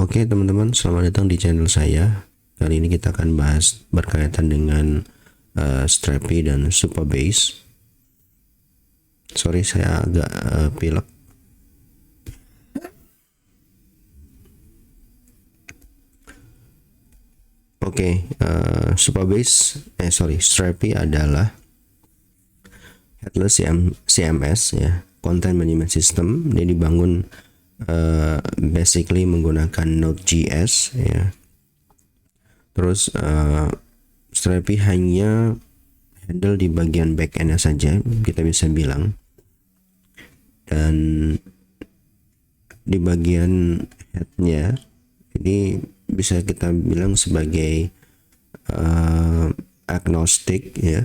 Oke teman-teman, selamat datang di channel saya. Kali ini kita akan bahas berkaitan dengan Strapi dan Supabase. Sorry, saya agak pilek. Oke, Strapi adalah headless CMS ya, content management system. Dia dibangun basically menggunakan Node.js ya. Terus Strapi hanya handle di bagian backendnya saja, kita bisa bilang, dan di bagian headnya ini bisa kita bilang sebagai agnostik ya,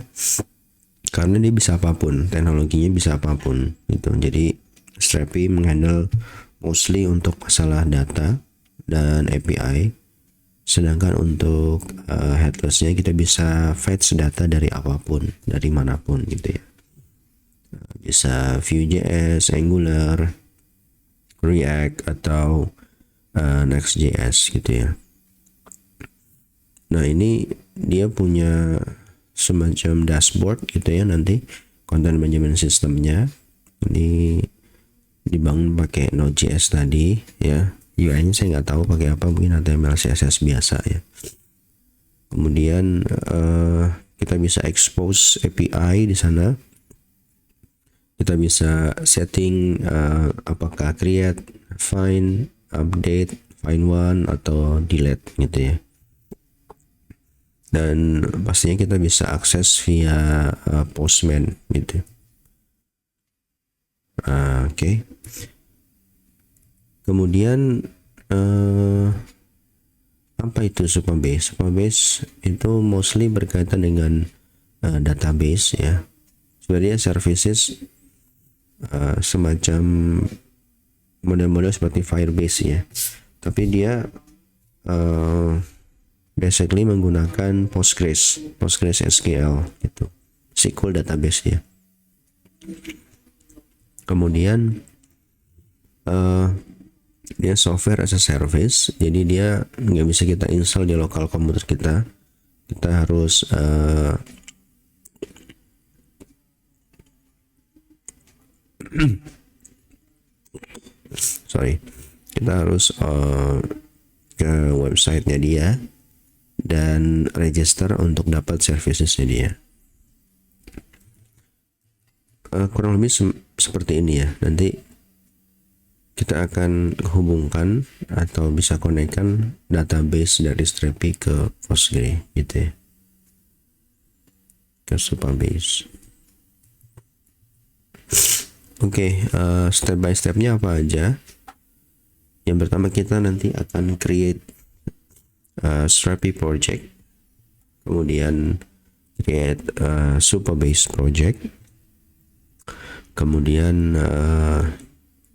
karena dia bisa apapun, teknologinya bisa apapun gitu. Jadi Strapi menghandle mostly untuk masalah data dan API, sedangkan untuk headlessnya kita bisa fetch data dari apapun, dari manapun gitu ya. Bisa Vue.js, Angular, React, atau Next.js gitu ya. Nah ini dia punya semacam dashboard gitu ya, nanti content management systemnya ini dibangun pakai Node.js tadi ya. UI-nya saya nggak tahu pakai apa, mungkin HTML CSS biasa ya. Kemudian kita bisa expose API di sana. Kita bisa setting apakah create, find, update, find one, atau delete gitu ya. Dan pastinya kita bisa akses via Postman gitu. Oke. Kemudian apa itu Supabase? Supabase itu mostly berkaitan dengan database ya. Sebenarnya services semacam model-model seperti Firebase ya, tapi dia basically menggunakan Postgres SQL gitu, SQL database ya. Kemudian dia software as a service, jadi dia nggak bisa kita install di lokal komputer kita. Kita harus kita harus ke websitenya dia dan register untuk dapat servicesnya dia. Kurang lebih seperti ini ya. Nanti kita akan hubungkan atau bisa konekkan database dari Strapi ke Postgre gitu ya, ke Supabase. Oke, step by stepnya apa aja? Yang pertama, kita nanti akan create Strapi project, kemudian create Supabase project, kemudian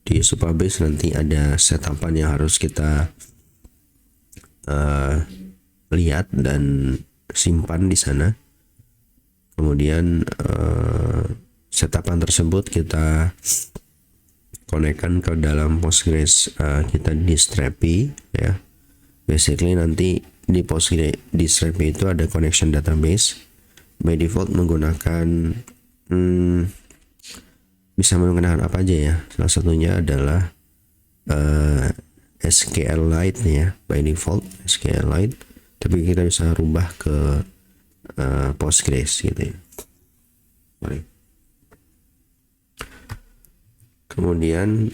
di Supabase nanti ada setupan yang harus kita lihat dan simpan di sana. Kemudian setupan tersebut kita konekkan ke dalam Postgres kita di Strapi ya. Basically nanti di Postgres di Strapi itu ada connection database. By default menggunakan bisa menggunakan apa aja ya. Salah satunya adalah SQLite ya, by default SQLite. Tapi kita bisa rubah ke Postgres gitu ya. Kemudian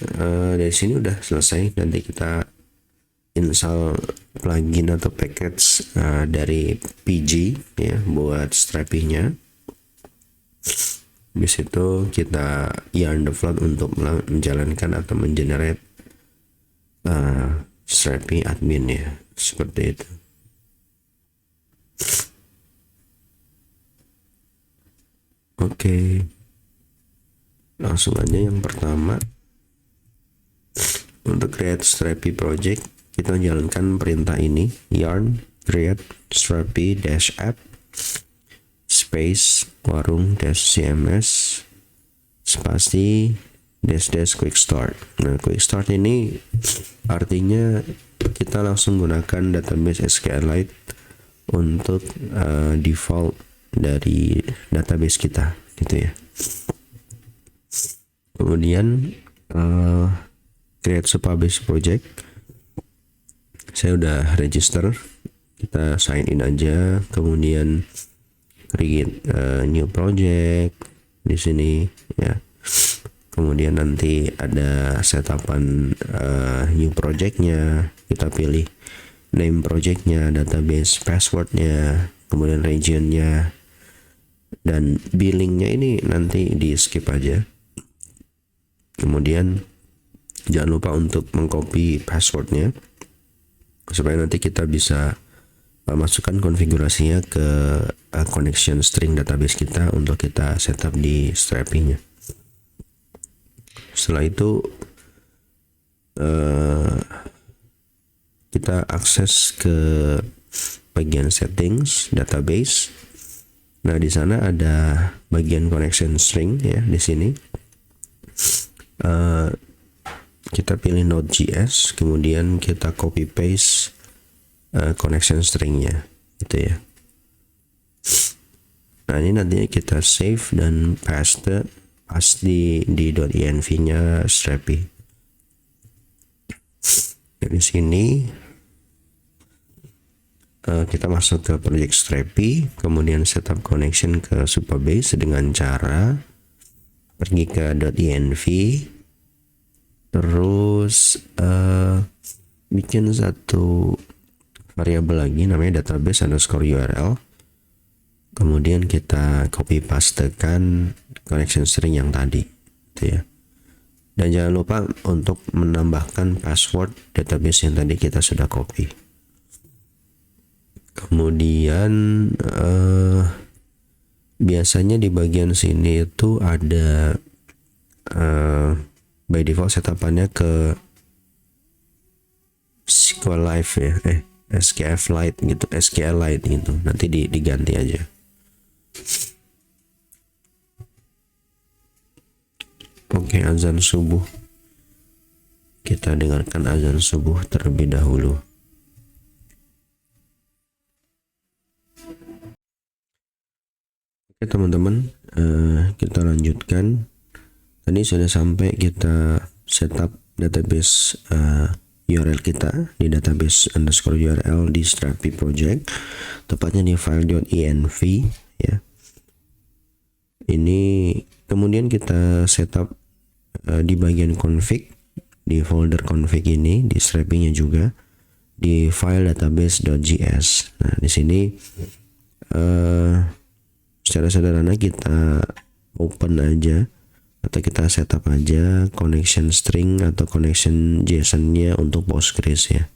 dari sini udah selesai. Nanti kita install plugin atau package dari PG ya buat Strapi-nya. Di situ kita yarn the flood untuk menjalankan atau mengenerate Strapi admin ya, seperti itu. Oke, langsung aja yang pertama. Untuk create Strapi project, kita jalankan perintah ini, yarn create Strapi -app space warung -cms spasi dash quick start. Nah, quick start ini artinya kita langsung gunakan database SQLite untuk default dari database kita gitu ya. Kemudian create Supabase project. Saya udah register, kita sign in aja, kemudian create new project di sini ya. Kemudian nanti ada setapan new projectnya, kita pilih name projectnya, database passwordnya, kemudian regionnya, dan billingnya ini nanti di skip aja. Kemudian jangan lupa untuk mengcopy passwordnya supaya nanti kita bisa masukkan konfigurasinya ke connection string database kita untuk kita setup di Strapi-nya. Setelah itu kita akses ke bagian settings database. Nah, di sana ada bagian connection string ya di sini. Kita pilih Node.js, kemudian kita copy paste connection stringnya gitu ya. Nah, ini nantinya kita save dan paste di .env-nya Strapi. Dari sini kita masuk ke project Strapi, kemudian setup connection ke Supabase dengan cara pergi ke .env, terus bikin satu variabel lagi namanya database_url. Kemudian kita copy pastekan connection string yang tadi gitu ya. Dan jangan lupa untuk menambahkan password database yang tadi kita sudah copy. Kemudian biasanya di bagian sini itu ada by default setapannya ke SQLite ya, SQLite gitu, SQLite gitu. Nanti diganti aja. Oke, azan subuh. Kita dengarkan azan subuh terlebih dahulu. Oke teman-teman, kita lanjutkan. Tadi sudah sampai kita setup database URL kita di database_url di Strapi project, tepatnya di file .env ya. Ini kemudian kita setup di bagian config, di folder config ini di Strapi-nya juga di file database.js. Nah, di sini secara sederhana kita open aja atau kita setup aja connection string atau connection JSON-nya untuk Postgres ya.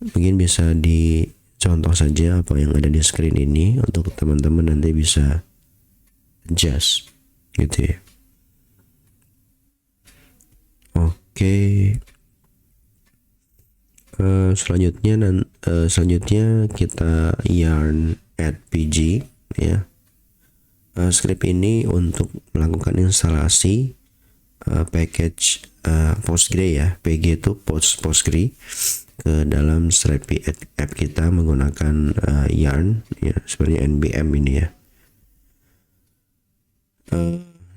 Mungkin bisa dicontoh saja apa yang ada di screen ini untuk teman-teman nanti bisa adjust gitu ya. Oke. Selanjutnya kita yarn add pg ya. Script ini untuk melakukan instalasi package Postgre ya, PG itu Postgre ke dalam Strapi app kita menggunakan yarn ya, sebenarnya npm ini ya.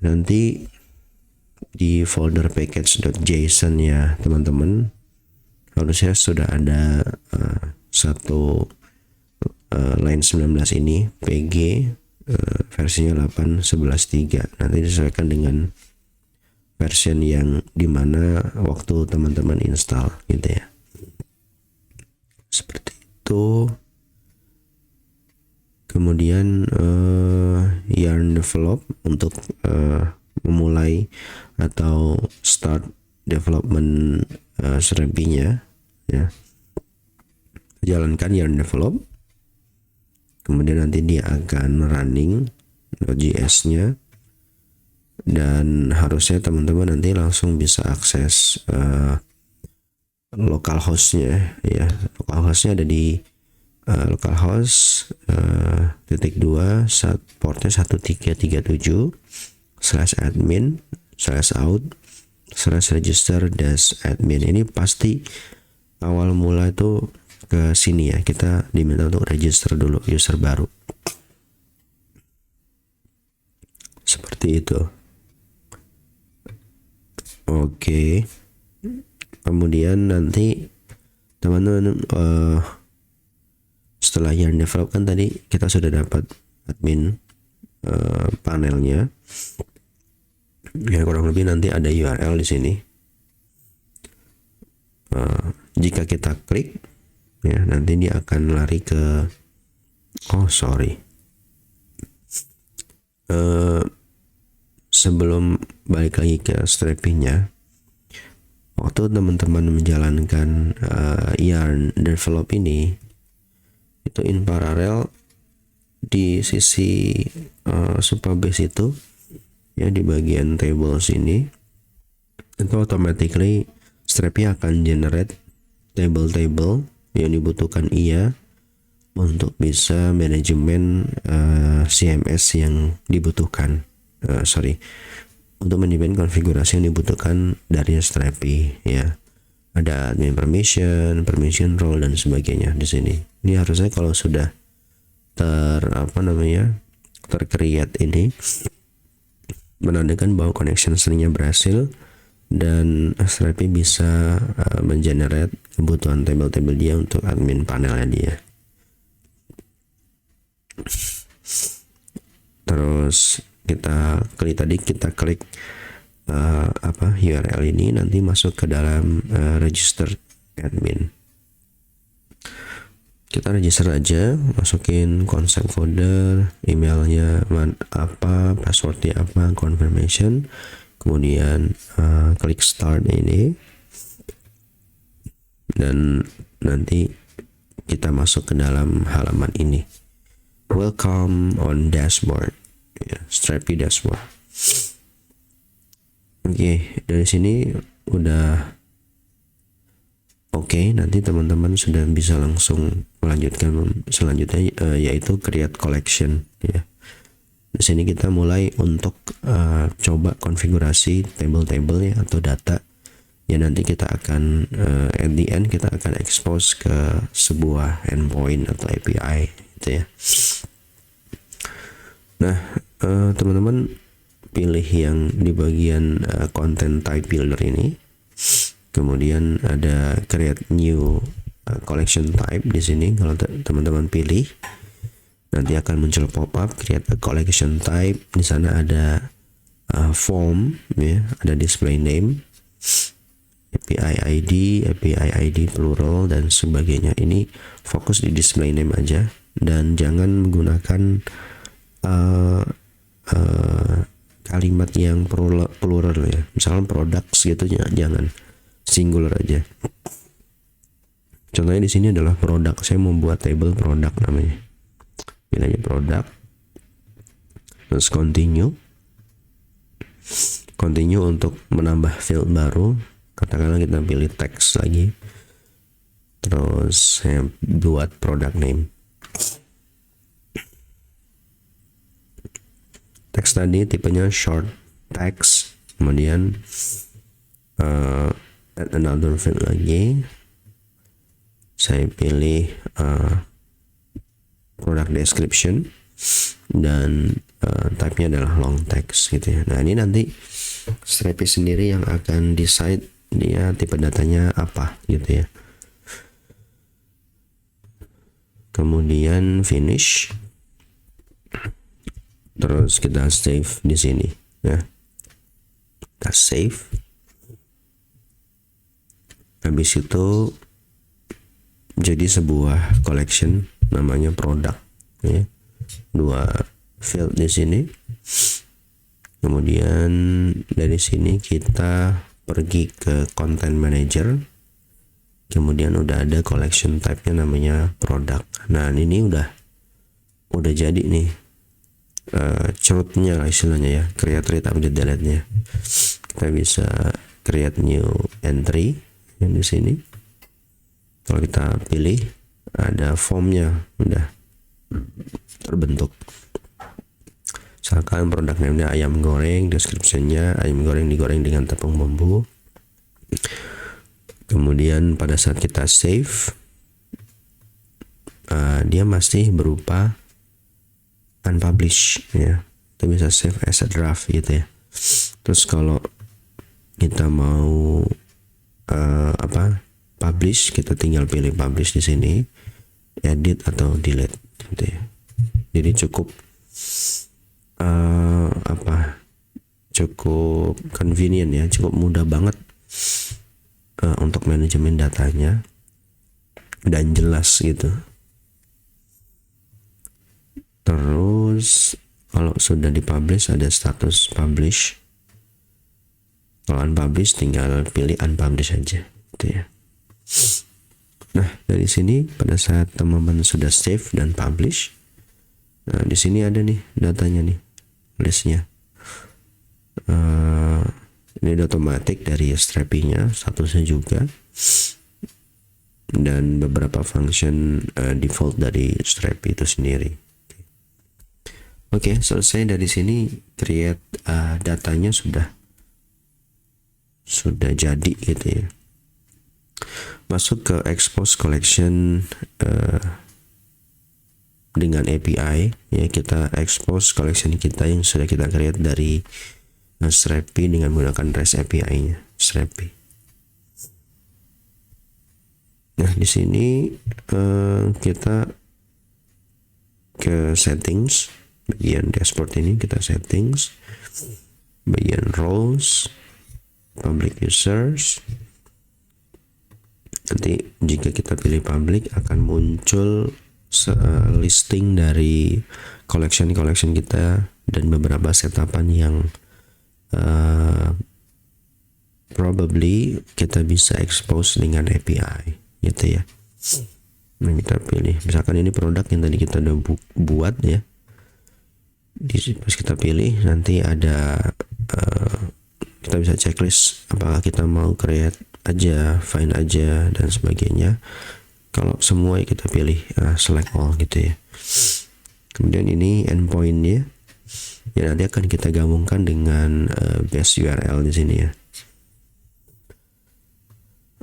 Nanti di folder package.json ya teman-teman, harusnya sudah ada satu line 19 ini PG versinya 8.11.3. Nanti disesuaikan dengan version yang dimana waktu teman-teman install gitu ya. Seperti itu. Kemudian yarn develop untuk memulai atau start development Strapi-nya ya. Jalankan yarn develop, kemudian nanti dia akan running Node.js-nya, dan harusnya teman-teman nanti langsung bisa akses localhost-nya ya. Localhost-nya ada di localhost /2 portnya 1337/admin /out /register -admin. Ini pasti awal mula itu ke sini ya, kita diminta untuk register dulu user baru seperti itu. Oke. Kemudian nanti teman-teman setelah yang develop kan tadi kita sudah dapat admin panelnya ya, kurang lebih nanti ada URL di sini. Jika kita klik ya, nanti dia akan lari ke sebelum balik lagi ke Strapi-nya, waktu teman-teman menjalankan yarn develop ini, itu in parallel di sisi Supabase itu ya, di bagian tables ini itu automatically Strapi akan generate table-table yang dibutuhkan IA untuk bisa manajemen CMS yang dibutuhkan, untuk manajemen konfigurasi yang dibutuhkan dari Strapi ya. Ada admin permission role dan sebagainya di sini. Ini harusnya kalau sudah tercreate ini menandakan bahwa connection stringnya berhasil dan Strapi bisa mengenerate kebutuhan table-table dia untuk admin panelnya dia. Terus kita klik URL ini, nanti masuk ke dalam register admin. Kita register aja, masukin konsep folder, emailnya passwordnya apa, confirmation, kemudian klik start ini, dan nanti kita masuk ke dalam halaman ini, welcome on dashboard ya, Strapi dashboard. Oke, dari sini udah oke. Nanti teman-teman sudah bisa langsung melanjutkan selanjutnya, yaitu create collection ya. Di sini kita mulai untuk coba konfigurasi table-table ya, atau data yang nanti kita akan at the end kita akan expose ke sebuah endpoint atau API gitu ya. Nah, teman-teman pilih yang di bagian content type builder ini, kemudian ada create new collection type di sini. Kalau teman-teman pilih, nanti akan muncul pop-up create a collection type. Di sana ada form ya, ada display name, API ID plural dan sebagainya. Ini fokus di display name aja dan jangan menggunakan kalimat yang plural ya, misalnya products gitu, jangan, singular aja. Contohnya di sini adalah produk, saya mau buat table produk namanya, pilih aja produk, terus continue untuk menambah field baru, katakanlah kita pilih text lagi, terus saya buat product name. Teks tadi tipenya short text, kemudian add another field lagi, saya pilih product description dan type-nya adalah long text gitu ya. Nah, ini nanti Strapi sendiri yang akan decide dia tipe datanya apa gitu ya. Kemudian finish. Terus kita save di sini ya. Kita save. Habis itu jadi sebuah collection namanya produk ya. 2 field di sini. Kemudian dari sini kita pergi ke content manager. Kemudian udah ada collection type-nya namanya produk. Nah, ini udah jadi nih. Cerutnya lah istilahnya ya, create, read, update, delete nya. Kita bisa create new entry yang di sini. Kalau kita pilih, ada formnya udah terbentuk. Misalkan produk name-nya ayam goreng, description-nya ayam goreng digoreng dengan tepung bumbu. Kemudian pada saat kita save, dia masih berupa unpublished ya. Kita bisa save as a draft gitu ya. Terus kalau kita mau publish, kita tinggal pilih publish di sini, edit atau delete gitu ya. Jadi cukup cukup convenient ya, cukup mudah banget untuk manajemen datanya dan jelas gitu. Terus kalau sudah dipublish ada status publish. Kalau unpublish tinggal pilih unpublish aja gitu ya. Nah, dari sini pada saat teman-teman sudah save dan publish, nah di sini ada nih datanya nih, listnya. Ini udah otomatis dari Strapi-nya, statusnya juga, dan beberapa function default dari Strapi itu sendiri. Oke, selesai dari sini. Create datanya sudah jadi gitu ya. Masuk ke expose collection dengan API ya, kita expose collection kita yang sudah kita create dari Strapi dengan menggunakan REST API-nya Strapi. Nah, di sini kita ke settings, bagian dashboard ini kita settings, bagian roles, public users. Nanti jika kita pilih public akan muncul listing dari collection kita dan beberapa setapan yang probably kita bisa expose dengan API gitu ya. Nah, kita pilih misalkan ini produk yang tadi kita udah buat ya. Pas kita pilih nanti ada kita bisa checklist apakah kita mau create aja, find aja dan sebagainya. Kalau semua kita pilih select all gitu ya. Kemudian ini endpoint-nya ya, nanti akan kita gabungkan dengan base URL di sini ya.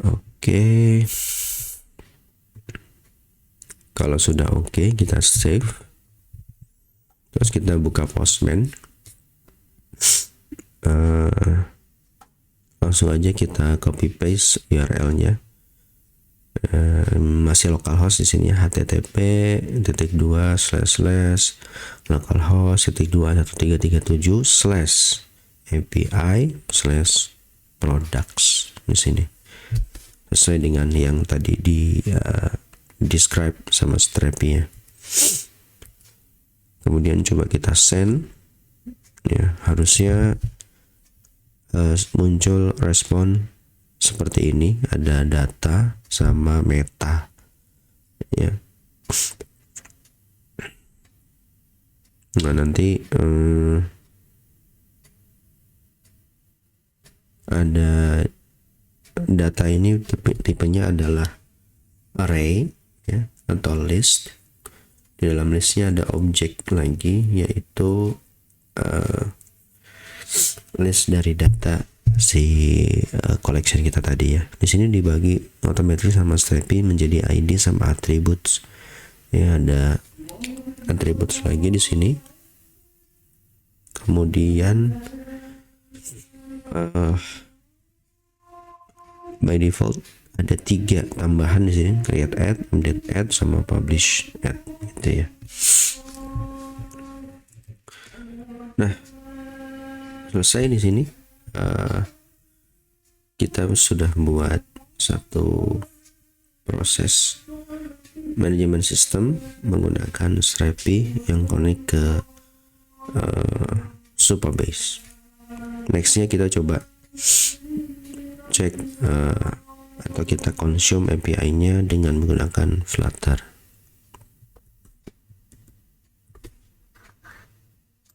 Oke. Kalau sudah oke, kita save. Terus kita buka Postman. Langsung aja kita copy paste URL-nya. Masih localhost di sini, http://localhost.16337/API/products di sini. Sesuai dengan yang tadi di describe sama Strapi-nya. Kemudian coba kita send ya, harusnya muncul respon seperti ini, ada data sama meta ya. Nah, nanti ada data ini tipenya adalah array ya, atau list. Di dalam listnya ada objek lagi, yaitu list dari data si collection kita tadi ya. Di sini dibagi otomatis sama Strapi menjadi ID sama attributes. Ya, ada attributes lagi di sini. Kemudian by default ada 3 tambahan di sini, create add, update add, sama publish add gitu ya. Nah, selesai di sini. Kita sudah buat satu proses manajemen sistem menggunakan Strapi yang connect ke Supabase. Nextnya kita coba cek atau kita consume API-nya dengan menggunakan Flutter.